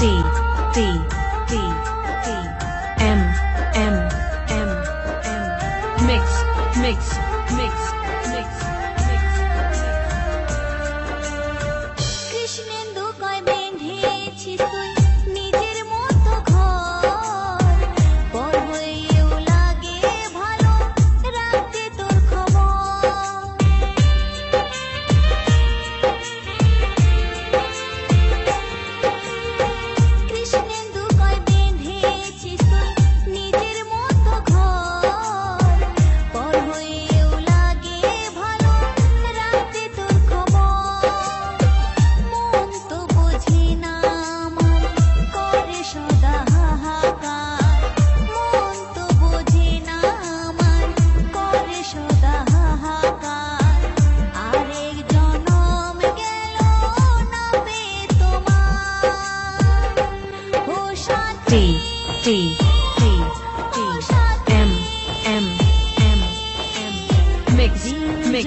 T T T T M M M M mix mix mix mix mix Krishnendu কয় বেঁধেছিস তুই নিজের মতো ঘর পর হয়েও লাগে ভালো রাখতে তোর খবর কৃষ্ণেন্দু কয় বেঁধেছিস তুই নিজের মতো ঘর পর হয়েও লাগে ভালো রাখতে তোর খবর মন তো বোঝে না আমার করে সদা হাহাকার মন তো বোঝে না আমার করে সদা হাহাকার আরেক জনম গেল না পেয়ে তোমার ও T সাথী T T T M M M M mix mix